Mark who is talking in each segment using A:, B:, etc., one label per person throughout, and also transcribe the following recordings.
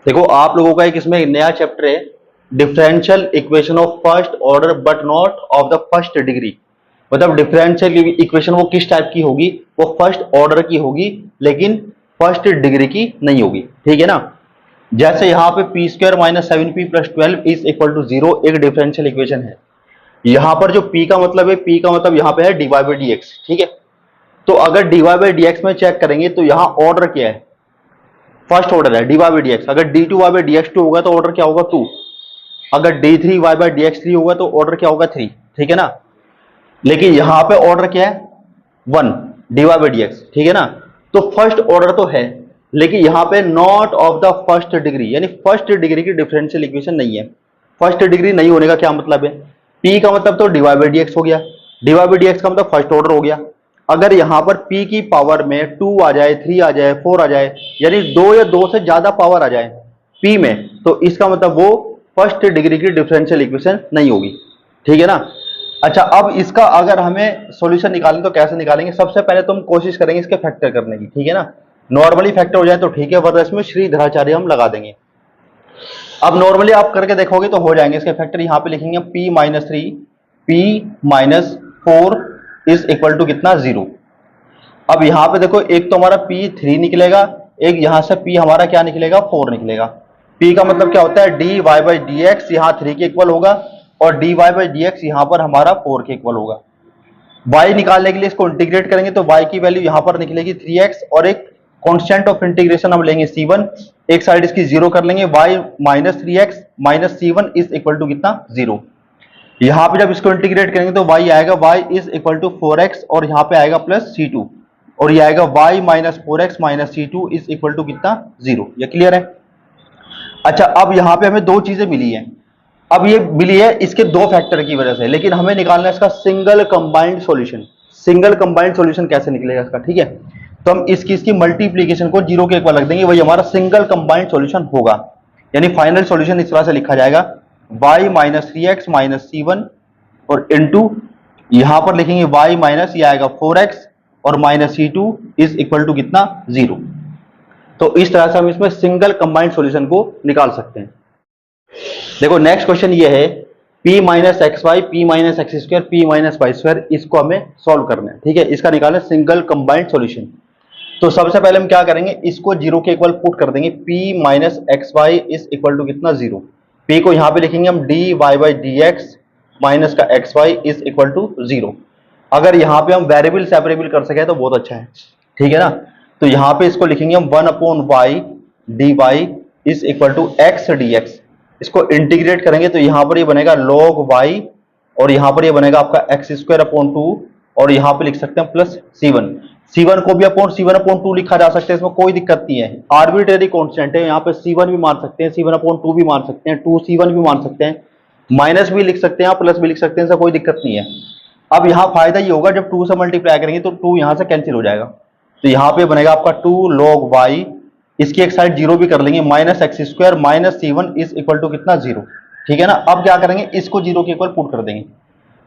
A: देखो आप लोगों का एक इसमें नया चैप्टर है, differential equation of first order but not of the first degree. मतलब डिफरेंशियल इक्वेशन वो किस टाइप की होगी, वो फर्स्ट ऑर्डर की होगी लेकिन फर्स्ट डिग्री की नहीं होगी। ठीक है ना। जैसे यहाँ पे p square minus 7p plus 12 is equal to 0 एक डिफरेंशियल इक्वेशन है। यहाँ पर जो p का मतलब है, p का मतलब यहाँ पे है dy बाई डी एक्स। ठीक है। तो अगर dy बाई डी एक्स में चेक करेंगे तो यहाँ ऑर्डर क्या है, फर्स्ट ऑर्डर है d y by d x. अगर d two y by d x two होगा तो ऑर्डर क्या होगा 2। अगर d three y by d x 3 होगा तो ऑर्डर क्या होगा 3। ठीक है ना। लेकिन यहां पे ऑर्डर क्या है 1 d y by d x. ठीक है ना। तो फर्स्ट ऑर्डर तो है लेकिन यहां पे not of the first degree, यानी फर्स्ट डिग्री की डिफरेंशियल इक्वेशन नहीं है। फर्स्ट डिग्री नहीं होने का क्या मतलब है, पी का मतलब तो d y by d x हो गया, d y by d x का मतलब फर्स्ट ऑर्डर हो गया। अगर यहां पर p की पावर में 2 आ जाए, 3 आ जाए, 4 आ जाए, यानी 2 या 2 से ज्यादा पावर आ जाए p में, तो इसका मतलब वो फर्स्ट डिग्री की डिफरेंशियल इक्वेशन नहीं होगी। ठीक है ना। अच्छा, अब इसका अगर हमें सॉल्यूशन निकालें तो कैसे निकालेंगे, सबसे पहले तो हम कोशिश करेंगे इसके फैक्टर करने की। ठीक है ना। नॉर्मली फैक्टर हो जाए तो ठीक है, वरना इसमें श्रीधराचार्य हम लगा देंगे। अब नॉर्मली आप करके देखोगे तो हो जाएंगे इसके फैक्टर। यहां पे लिखेंगे p minus 3 p minus 4 is equal to कितना 0। अब यहां पे देखो एक तो हमारा p 3 निकलेगा, एक यहां से p हमारा क्या निकलेगा 4 निकलेगा। p का मतलब क्या होता है dy बाई डी एक्स, यहां 3 के इक्वल होगा, और dy बाई डी एक्स यहां पर हमारा 4 के इक्वल होगा। y निकालने के लिए इसको इंटीग्रेट करेंगे तो y की वैल्यू यहां पर निकलेगी 3x, और एक कांस्टेंट ऑफ इंटीग्रेशन हम लेंगे c1, एक साइड इसकी 0 कर लेंगे, y minus 3x minus c1 is equal to कितना 0। यहां पे जब इसको इंटीग्रेट करेंगे तो y आएगा y is equal to 4x, और यहां पे आएगा प्लस c2, और ये आएगा y minus 4x minus c2 is equal to कितना 0। ये क्लियर है। अच्छा, अब यहां पे हमें दो चीजें मिली हैं। अब ये मिली है इसके दो फैक्टर की वजह से, लेकिन हमें निकालना है इसका single combined solution. Single combined solution कैसे निकलेगा इसका, ठीक है। तो हम इसकी मल्टीप्लीकेशन को 0 के इक्वल रख देंगे, वही हमारा सिंगल कंबाइंड सॉल्यूशन होगा। यानी फाइनल सॉल्यूशन इस तरह से लिखा जाएगा y minus 3x minus c1, और इनटू यहां पर लिखेंगे y माइनस ये आएगा 4x और minus c2 is equal to कितना 0। तो इस तरह से हम इसमें सिंगल कंबाइंड सॉल्यूशन को निकाल सकते हैं। देखो नेक्स्ट क्वेश्चन ये है p minus x y, p minus x square, p minus y square, इसको हमें सॉल्व करना है। ठीक है, इसका निकालना सिंगल कंबाइंड सॉल्यूशन। तो सबसे पहले हम क्या करेंगे, इसको 0 के इक्वल पुट कर देंगे, p minus x y is equal to कितना 0। p को यहां पे लिखेंगे हम dy by d x minus का x y is equal to 0। अगर यहां पे हम वेरिएबल सेपरेबल कर सके तो बहुत अच्छा है। ठीक है ना। तो यहां पे इसको लिखेंगे हम 1 upon y d y is equal to x d x. इसको इंटीग्रेट करेंगे तो यहां पर ये बनेगा log y, और यहां पर ये बनेगा आपका एक्स स्क्वायर अपॉन 2, और यहां पे लिख सकते हैं प्लस c1। c1 को भी अपॉन c1 अपॉन 2 लिखा जा सकता है, इसमें कोई दिक्कत नहीं है। आर्बिट्रेरी कांस्टेंट है, यहाँ पे c1 भी मान सकते हैं, c1 अपॉन 2 भी मान सकते हैं, 2c1 भी मान सकते हैं, माइनस भी लिख सकते हैं, प्लस भी लिख सकते हैं, इसका कोई दिक्कत नहीं है। अब यहाँ फायदा ये होगा जब 2 से मल्टीप्लाई करेंगे तो 2 यहां से कैंसिल हो जाएगा, तो यहाँ पे बनेगा आपका 2 log y, इसकी एक साइड 0 भी कर लेंगे, minus x square minus c1 is equal to कितना 0। ठीक है ना। अब क्या करेंगे, इसको 0 के इक्वल पुट कर देंगे,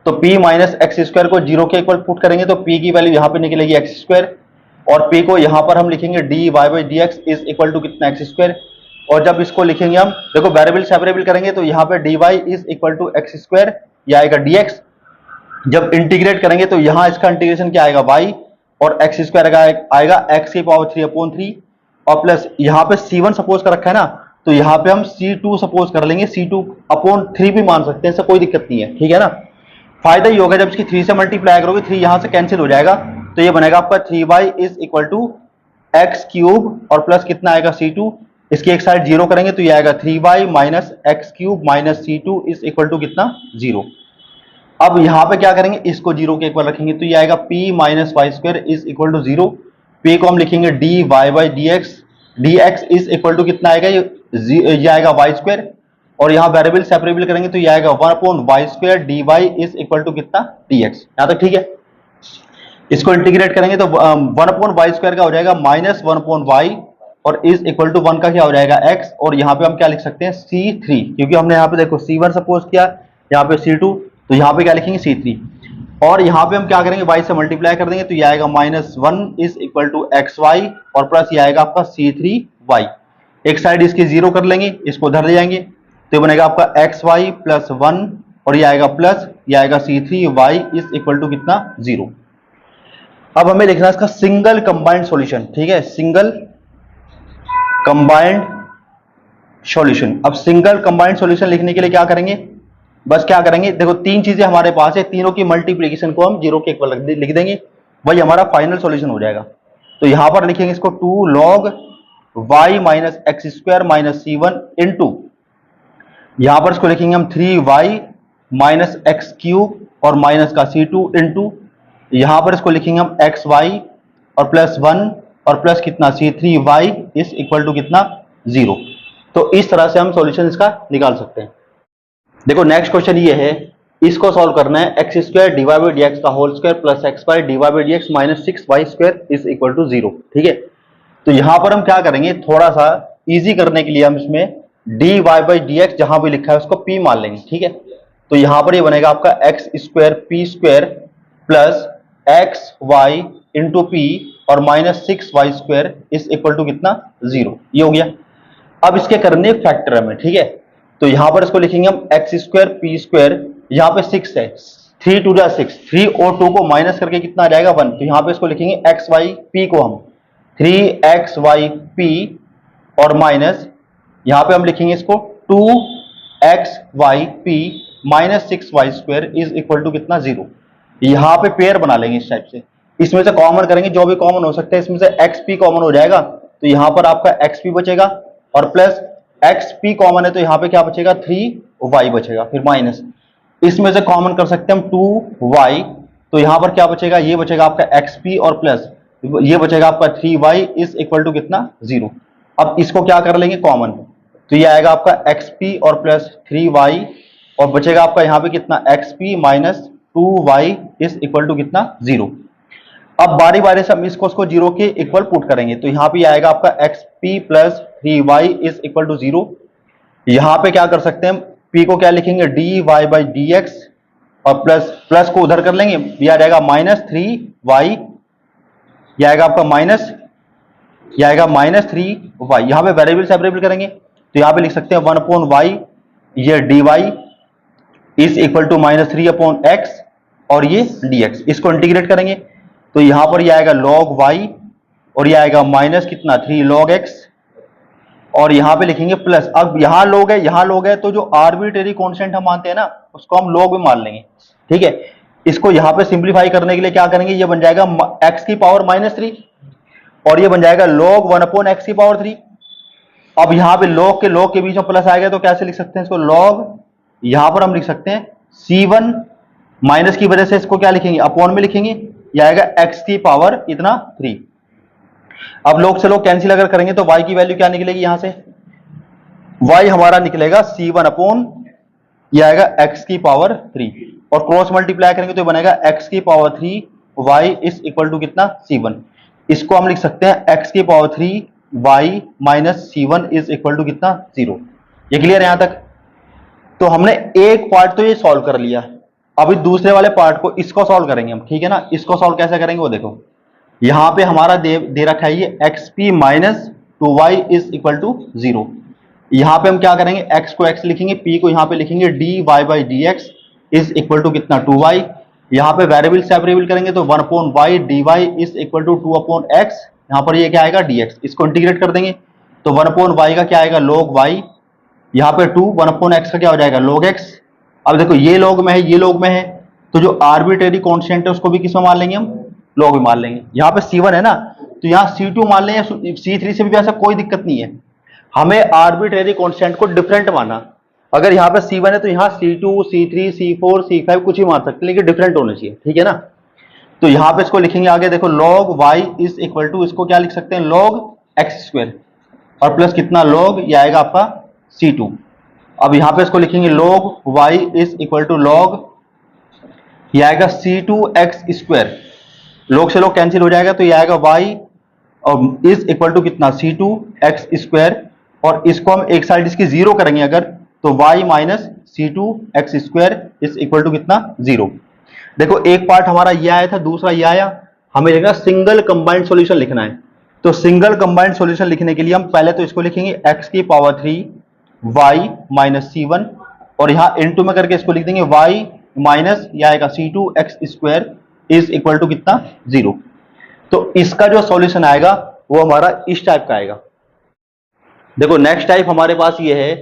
A: तो p माइनस एक्स स्क्वायर को 0 के इक्वल पुट करेंगे तो p की वैल्यू यहाँ पे निकलेगी एक्स स्क्वायर, और p को यहाँ पर हम लिखेंगे dy by d x is equal to कितना एक्स स्क्वायर। और जब इसको लिखेंगे हम, देखो वेरिएबल सेपरेबल करेंगे तो यहाँ पे dy is equal to x square, यह आएगा dx। जब इंटीग्रेट करेंगे तो यहाँ इसका इंटीग्रेशन क्या आएगा y, और एक्स स्क्वायर आएगा x की पावर 3 अपॉन 3, और प्लस यहाँ पे c1 सपोज कर रखा है ना, तो यहाँ पे हम c2 सपोज कर लेंगे, c2 अपॉन 3 भी मान सकते हैं, इससे कोई दिक्कत नहीं है। ठीक है ना। फायदा ये होगा जब इसकी 3 से मल्टीप्लाई करोगे 3 यहां से कैंसिल हो जाएगा, तो ये बनेगा आपका 3y is equal to x cube, और प्लस कितना आएगा c2, इसकी एक साइड 0 करेंगे तो ये आएगा 3y minus x cube minus c2 is equal to कितना 0। अब यहां पे क्या करेंगे, इसको 0 के इक्वल रखेंगे तो ये आएगा p minus y square is equal to 0। p को हम लिखेंगे dy by d x, dx is equal to कितना आएगा, ये आएगा वाई स्क्वायर, और यहाँ वेरिएबल सेपरेबल करेंगे तो ये आएगा 1 upon y square dy is equal to कितना dx। यहाँ तक ठीक है। इसको इंटीग्रेट करेंगे तो 1 अपॉन वाई स्क्वायर का हो जाएगा माइनस 1 अपॉन वाई, और इज इक्वल टू 1 का क्या हो जाएगा x, और यहाँ पे हम क्या लिख सकते हैं c3, क्योंकि हमने यहाँ पे देखो c1 सपोज किया, यहाँ पे c2, तो यहाँ पे क्या लिखेंगे c3, और यहाँ पे हम क्या करेंगे y से मल्टीप्लाई कर देंगे तो ये आएगा minus 1 is equal to x y, और प्लस ये आएगा आपका c3y। एक साइड इसकी 0 कर लेंगे, इसको उधर ले जाएंगे, तो ये बनेगा आपका एक्स वाई प्लस 1 और ये आएगा प्लस, ये आएगा C3y इज इक्वल टू कितना 0। अब हमें लिखना है इसका सिंगल कंबाइंड सॉल्यूशन, ठीक है, सिंगल कंबाइंड सॉल्यूशन। अब सिंगल कंबाइंड सॉल्यूशन लिखने के लिए क्या करेंगे, बस क्या करेंगे, देखो तीन चीजें हमारे पास है, तीनों की मल्टीप्लीकेशन को हम 0 के इक्वल लिख देंगे, वही हमारा फाइनल सॉल्यूशन हो जाएगा। तो यहां पर लिखेंगे इसको 2 log y minus x square minus C1 into, यहां पर इसको लिखेंगे हम 3y माइनस एक्स क्यूब और माइनस का C2 इंटू, यहां पर इसको लिखेंगे हम xy और प्लस 1 और प्लस कितना C3y इज इक्वल टू कितना 0। तो इस तरह से हम सॉल्यूशन इसका निकाल सकते हैं। देखो नेक्स्ट क्वेश्चन ये है, इसको सॉल्व करना है x square divide by d x का whole square plus x y divide by d x minus 6y square is equal to 0, ठीक है। तो यहां पर हम क्या करेंगे, थोड़ा सा इजी करने के लिए हम इसमें dy बाई dx जहां भी लिखा है उसको p मान लेंगे, ठीक है। तो यहां पर ये बनेगा आपका x square p square plus x y into p और minus 6y square is equal to कितना 0, ये हो गया। अब इसके करने फैक्टर हमें, ठीक है। तो यहां पर इसको लिखेंगे हम एक्स स्क्वायर पी स्क्वायर, यहां पे 6 है, 3 2 6, 3 और 2 को माइनस करके कितना आ जाएगा 1, तो यहां पे इसको लिखेंगे एक्स वाई पी को हम 3xyp और माइनस यहां पे हम लिखेंगे इसको 2xyp minus 6y square is equal to कितना 0। यहां पे पेयर बना लेंगे इस टाइप से, इसमें से कॉमन करेंगे, जो भी कॉमन हो सकता है इसमें से xp कॉमन हो जाएगा, तो यहां पर आपका xp बचेगा और प्लस xp कॉमन है तो यहां पे क्या बचेगा 3y बचेगा, फिर माइनस इसमें से कॉमन कर सकते हैं हम 2y, तो यहां पर क्या बचेगा, ये बचेगा आपका xp और प्लस ये बचेगा आपका 3y इज इक्वल टू कितना 0। अब इसको क्या कर लेंगे कॉमन, तो ये आएगा आपका xp और प्लस 3y और बचेगा आपका यहां पे कितना xp minus 2y is equal to कितना 0। अब बारी बारी से हम इसको 0 के इक्वल पुट करेंगे, तो यहां पे आएगा आपका xp plus 3y is equal to 0। यहां पे क्या कर सकते हैं हम, p को क्या लिखेंगे dy बाई dx और प्लस प्लस को उधर कर लेंगे, ये आ जाएगा माइनस 3y, यह आएगा आपका माइनस, यह आएगा माइनस 3y, यहां पे वेरिएबल सेपरेबल करेंगे तो यहां पे लिख सकते हैं 1 अपॉन वाई, ये dy is equal to minus 3 upon x और ये dx, इसको इंटीग्रेट करेंगे तो यहां पर ये आएगा log y और ये आएगा माइनस कितना 3 log x और यहां पे लिखेंगे प्लस। अब यहां log है तो जो आर्बिट्रेरी कांस्टेंट हम मानते हैं ना उसको हम log में मान लेंगे, ठीक है। इसको यहां पे सिंप्लीफाई करने के लिए क्या करेंगे, ये बन जाएगा x की पावर माइनस 3 और ये बन जाएगा log 1 अपॉन x की पावर 3। अब यहां पे log के बीच में प्लस आएगा तो कैसे लिख सकते हैं इसको, log यहां पर हम लिख सकते हैं c1 माइनस की वजह से इसको क्या लिखेंगे अपॉन में लिखेंगे, यह आएगा x की पावर इतना 3। अब log से log कैंसिल अगर करेंगे तो y की वैल्यू क्या निकलेगी, यहां से y हमारा निकलेगा c1 अपॉन यह आएगा x की पावर 3 और क्रॉस मल्टीप्लाई करेंगे तो बनेगा x की power 3 y is equal to कितना c1। इसको हम लिख सकते हैं x की power 3 y minus c1 is equal to कितना 0। ये क्लियर है यहां तक। तो हमने एक पार्ट तो ये सॉल्व कर लिया, अभी दूसरे वाले पार्ट को इसको सॉल्व करेंगे हम, ठीक है ना। इसको सॉल्व कैसे करेंगे वो देखो, यहां पे हमारा दे रखा है ये xp minus 2y is equal to 0। यहां पे हम क्या करेंगे, x को x लिखेंगे, p को यहां पे लिखेंगे dy by dx is equal to कितना 2y। यहां पे वेरिएबल सेपरेबल करेंगे तो 1 upon y dy is equal to 2 upon x, यहां पर ये क्या आएगा dx, इसको इंटीग्रेट कर देंगे तो 1 अपॉन y का क्या आएगा log y, यहां पे 2 1 अपॉन x का क्या हो जाएगा log x। अब देखो ये log में है ये log में है तो जो आर्बिट्रेरी कांस्टेंट है उसको भी किस में मान लेंगे हम, log में मान लेंगे। यहां पे c1 है ना तो यहां c2 मान लेंगे, c3 से भी ऐसा कोई दिक्कत नहीं है, हमें आर्बिट्रेरी कांस्टेंट को डिफरेंट माना। अगर यहाँ पे c1 है तो यहाँ c2 c3 c4 c5 कुछ ही मान सकते लेकिन डिफरेंट होने चाहिए, ठीक है ना। तो यहाँ पे इसको लिखेंगे आगे देखो log y is equal to, इसको क्या लिख सकते हैं log x स्क्वायर और प्लस कितना log ये आएगा आपका c2। अब यहाँ पे इसको लिखेंगे log y is equal to log ये आएगा c2x स्क्वायर, log से log कैंसिल हो जाएगा तो ये आएगा y और इज इक्वल टू कितना c2x स्क्वायर और इसको हम एक साइड इसकी 0 करेंगे अगर तो y minus c2x square is equal to कितना 0। देखो एक पार्ट हमारा ये आया था, दूसरा ये आया, हमें लिखना सिंगल कंबाइंड सॉल्यूशन लिखना है। तो सिंगल कंबाइंड सॉल्यूशन लिखने के लिए हम पहले तो इसको लिखेंगे x की पावर 3 y माइनस C1 और यहां इनटू में करके इसको लिख देंगे y माइनस यह आएगा C2 x square is equal to कितना 0। तो इसका जो सॉल्यूशन आएगा वो हमारा इस टाइप का आएगा। देखो नेक्स्ट टाइप हमारे पास ये है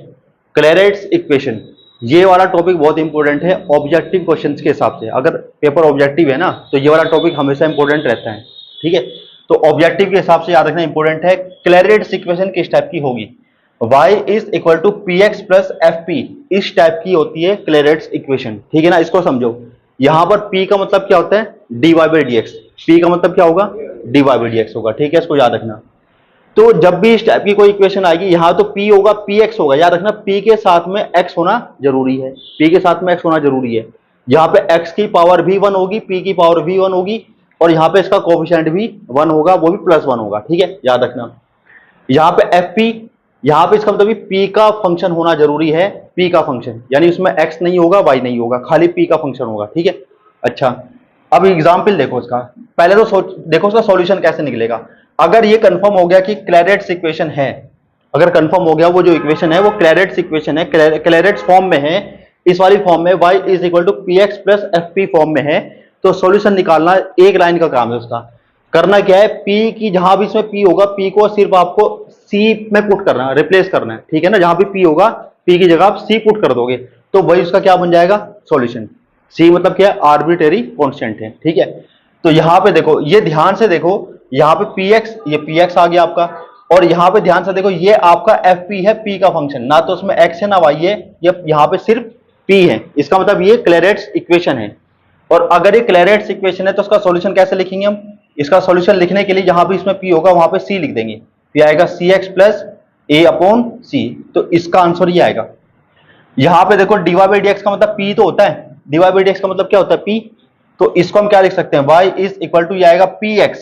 A: क्लैरेट्स इक्वेशन। ये वाला टॉपिक बहुत इंपॉर्टेंट है ऑब्जेक्टिव क्वेश्चंस के हिसाब से। अगर पेपर ऑब्जेक्टिव है ना तो ये वाला टॉपिक हमेशा इंपॉर्टेंट रहता है, ठीक है। तो ऑब्जेक्टिव के हिसाब से याद रखना इंपॉर्टेंट है। क्लैरेट्स इक्वेशन किस टाइप की होगी, y is equal to p x plus f p, इस टाइप की होती है क्लैरेट्स इक्वेशन, ठीक है ना। इसको समझो, यहां पर p का मतलब क्या होता है dy by d x, p का मतलब क्या होगा dy बाई डी एक्स होगा, ठीक है, इसको याद रखना। तो जब भी इस टाइप की कोई इक्वेशन आएगी यहां तो p होगा px होगा, याद रखना p के साथ में x होना जरूरी है, p के साथ में x होना जरूरी है। यहां पे x की पावर भी 1 होगी, p की पावर भी 1 होगी और यहां पे इसका कोएफिशिएंट भी 1 होगा, वो भी +1 होगा, ठीक है, याद रखना। यहां पे fp, यहां पे इसका मतलब p का फंक्शन होना जरूरी है, p का फंक्शन, यानी उसमें x नहीं होगा y नहीं होगा, खाली p का फंक्शन होगा, ठीक है। अच्छा, अब एग्जाम्पल देखो इसका, पहले तो देखो इसका सॉल्यूशन कैसे निकलेगा। अगर ये कंफर्म हो गया कि क्लैरेट्स इक्वेशन है, अगर कंफर्म हो गया वो जो इक्वेशन है वो क्लैरेट्स इक्वेशन है, क्लैरेट्स फॉर्म में है, इस वाली फॉर्म में y is equal to p x plus f p form में है, तो सॉल्यूशन निकालना एक लाइन का काम है उसका। करना क्या है, p की जहां भी इसमें p होगा p को सिर्फ आपको c में पुट करना है, रिप्लेस करना है, ठीक है ना। जहां भी p होगा p की जगह आप c पुट कर दोगे तो वही उसका क्या बन जाएगा सॉल्यूशन। c मतलब क्या है आर्बिट्रेरी कांस्टेंट है, ठीक है। तो यहां पे देखो, ये ध्यान से देखो, यहां पे px, ये px आ गया आपका, और यहां पे ध्यान से देखो ये आपका fp है, p का फंक्शन, ना तो उसमें x है ना y है, ये यहां पे सिर्फ p है, इसका मतलब ये क्लैरेट्स इक्वेशन है। और अगर ये क्लैरेट्स इक्वेशन है तो उसका सॉल्यूशन कैसे लिखेंगे हम, इसका सॉल्यूशन लिखने के लिए जहां भी इसमें p होगा वहां पे c लिख देंगे, ये आएगा cx plus a upon c, तो इसका आंसर ये आएगा। यहां पे देखो dy बाई dx का मतलब p तो होता है, dy बाई dx का मतलब क्या होता है p, तो इसको हम क्या लिख सकते हैं y इज इक्वल टू, ये आएगा px,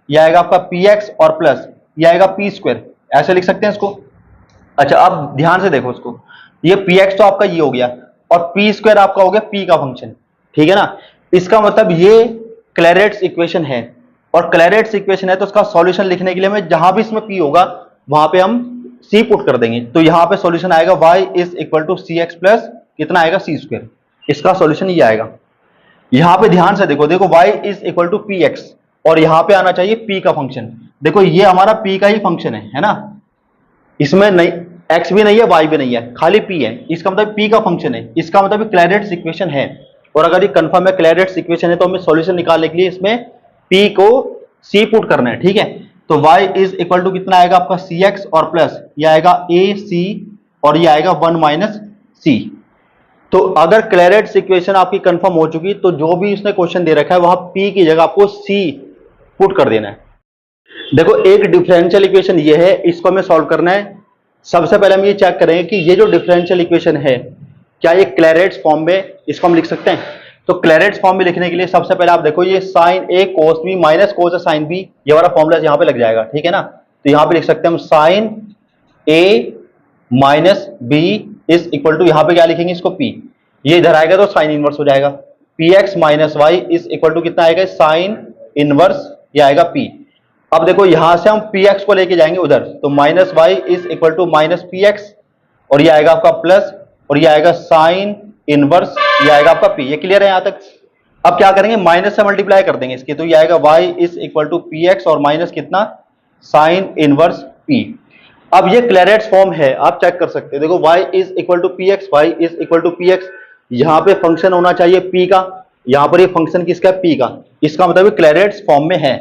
A: ये आएगा आपका px और प्लस ये आएगा p स्क्वायर, ऐसे लिख सकते हैं इसको। अच्छा, अब ध्यान से देखो इसको, ये px तो आपका ये हो गया और p स्क्वायर आपका हो गया p का फंक्शन, ठीक है ना। इसका मतलब ये क्लैरेट्स इक्वेशन है, और क्लैरेट्स इक्वेशन है तो उसका सॉल्यूशन लिखने के लिए हमें जहां भी इसमें p होगा वहां पे हम c पुट कर देंगे, तो यहां पे सॉल्यूशन आएगा y is equal to c x plus कितना आएगा c स्क्वायर, इसका सॉल्यूशन ये आएगा। यहां पे ध्यान से देखो, देखो y is equal to p x और यहां पे आना चाहिए p का फंक्शन, देखो ये हमारा p का ही फंक्शन है ना, इसमें नहीं x भी नहीं है y भी नहीं है, खाली p है, इसका मतलब p का फंक्शन है, इसका मतलब क्लैरेट्स इक्वेशन है। और अगर ये कंफर्म है क्लैरेट्स इक्वेशन है तो हमें सॉल्यूशन निकालने के लिए इसमें p को c पुट करना है, ठीक है। तो y इज इक्वल टू कितना आएगा आपका cx और प्लस ये आएगा ac और ये आएगा 1 माइनस c। तो अगर क्लैरेट्स इक्वेशन आपकी कंफर्म हो चुकी तो जो भी इसने क्वेश्चन दे रखा है वहां p की जगह आपको c पुट कर देना है। देखो एक डिफरेंशियल इक्वेशन ये है, इसको हमें सॉल्व करना है। सबसे पहले हम ये चेक करेंगे कि ये जो डिफरेंशियल इक्वेशन है क्या ये क्लैरेट्स फॉर्म में इसको हम लिख सकते हैं। तो क्लैरेट्स फॉर्म में लिखने के लिए सबसे पहले आप देखो ये sine A cos B minus cos sine B, ये वाला फॉर्मूला यहां पे लग जाएगा, ठीक है ना। तो यहां पे लिख सकते हैं हम sine a minus b is equal to, यहां पे क्या लिखेंगे इसको p, ये इधर आएगा तो साइन इनवर्स हो जाएगा, p x minus y is equal to कितना आएगा साइन इनवर्स, ये आएगा p। अब देखो यहां से हम px को लेके जाएंगे उधर, तो minus y is equal to minus p x और ये आएगा आपका प्लस और ये आएगा साइन इनवर्स, ये आएगा आपका p। ये क्लियर है यहां तक। अब क्या करेंगे माइनस से मल्टीप्लाई कर देंगे इसके, तो ये आएगा y is equal to p x और माइनस कितना साइन इनवर्स p। अब ये क्लैरेट्स फॉर्म है, आप चेक कर सकते हैं, देखो y is equal to p x, y is equal to p x, यहां पे फंक्शन होना चाहिए p का, यहां पर ये फंक्शन किसका p का, इसका मतलब क्लैरेट्स फॉर्म में है।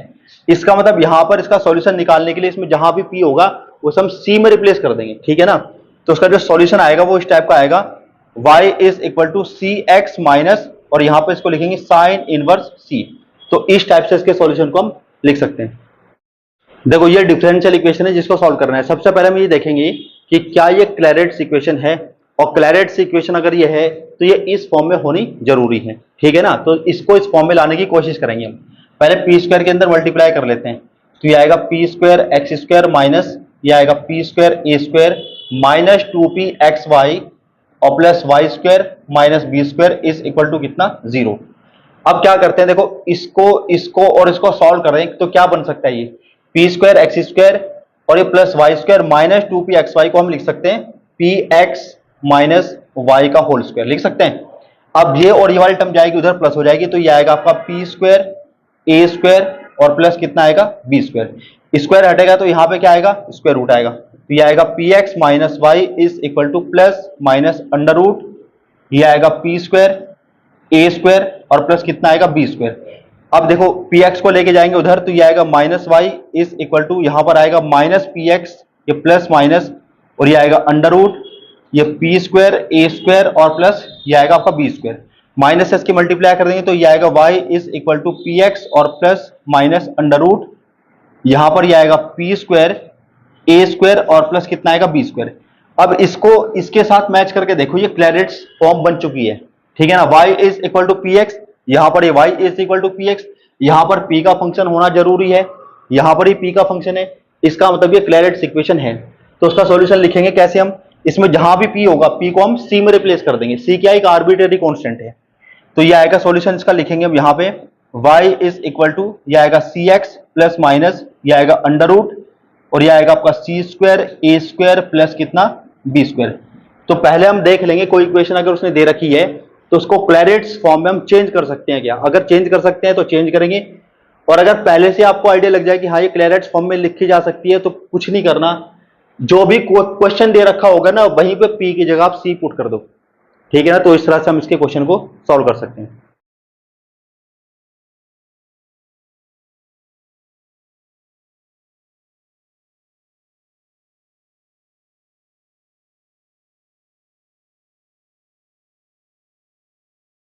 A: इसका मतलब यहां पर इसका सॉल्यूशन निकालने के लिए इसमें जहां भी p होगा वो हम c में रिप्लेस कर देंगे, ठीक है ना। तो उसका जो सॉल्यूशन आएगा वो इस टाइप का आएगा, y is equal to c x minus और यहां पर इसको लिखेंगे साइन इनवर्स c। तो इस टाइप से इसके सॉल्यूशन को हम लिख सकते हैं। देखो ये डिफरेंशियल इक्वेशन है जिसको सॉल्व करना है। सबसे पहले हम ये देखेंगे कि क्या ये क्लैरेट्स इक्वेशन है, और क्लैरेट्स इक्वेशन अगर ये है तो ये इस फॉर्म में होनी जरूरी है, ठीक है ना। तो इसको इस फॉर्म में लाने की कोशिश करेंगे हम। पहले पी स्क्वायर के अंदर मल्टीप्लाई कर लेते हैं, तो ये आएगा p square x square minus ये आएगा p square a square minus 2p x y और plus y square minus b square is equal to कितना 0। अब क्या करते हैं, देखो इसको इसको और इसको सॉल्व करें तो क्या बन सकता है, ये पी स्क्वायर एक्स स्क्वायर और ये plus y square minus 2p xy को हम लिख सकते हैं पी एक्स माइनस वाई का होल स्क्वायर लिख सकते हैं। अब ये और ये वाली टर्म जाएगी उधर प्लस हो जाएगी, तो ये आएगा आपका पी स्क्वायर ए स्क्वायर और प्लस कितना आएगा बी स्क्वायर। स्क्वायर हटेगा तो यहां पे क्या आएगा स्क्वायर रूट आएगा, तो ये आएगा p x minus y is equal to plus minus under root, ये आएगा पी स्क्वायर ए स्क्वायर और प्लस कितना आएगा बी स्क्वायर। अब देखो पी एक्स को लेके जाएंगे उधर, तो ये आएगा minus y is equal to यहां पर आएगा माइनस पी एक्स, ये प्लस माइनस और ये आएगा अंडर रूट, ये पी स्क्वायर ए स्क्वायर और प्लस ये आएगा आपका बी स्क्वायर। माइनस एस की मल्टीप्लाई कर देंगे तो ये आएगा y is equal to p x और प्लस माइनस अंडर रूट, यहां पर ये आएगा पी स्क्वायर ए स्क्वायर और प्लस कितना आएगा बी स्क्वायर। अब इसको इसके साथ मैच करके देखो, ये क्लैरिट्स फॉर्म बन चुकी है, ठीक है ना। y is equal to p x, यहां पर ये y is equal to p x, यहां पर p का फंक्शन होना जरूरी है, यहां पर ही p का फंक्शन है, इसका मतलब ये क्लैरिट्स इक्वेशन है। तो उसका सॉल्यूशन लिखेंगे कैसे हम, इसमें जहां भी p होगा p को हम c में रिप्लेस कर देंगे, c क्या एक आर्बिट्रेरी कांस्टेंट है, तो ये आएगा सॉल्यूशन इसका लिखेंगे हम यहां पे y इज इक्वल टू ये आएगा सी एक्स प्लस माइनस ये आएगा अंडर रूट और ये आएगा आपका सी स्क्वायर ए स्क्वायर प्लस कितना बी स्क्वायर। तो पहले हम देख लेंगे कोई इक्वेशन अगर उसने दे रखी है तो उसको क्लैरिट्स फॉर्म में हम चेंज कर सकते हैं क्या, अगर चेंज कर सकते हैं तो चेंज करेंगे, और अगर पहले से आपको आइडिया लग जाए कि हाँ ये क्लैरिट्स फॉर्म में लिखी जा सकती है तो कुछ नहीं करना, जो भी क्वेश्चन दे रखा होगा ना वहीं पे पी की जगह आप सी पुट कर दो, ठीक है ना। तो इस तरह से हम इसके क्वेश्चन को सॉल्व कर सकते हैं।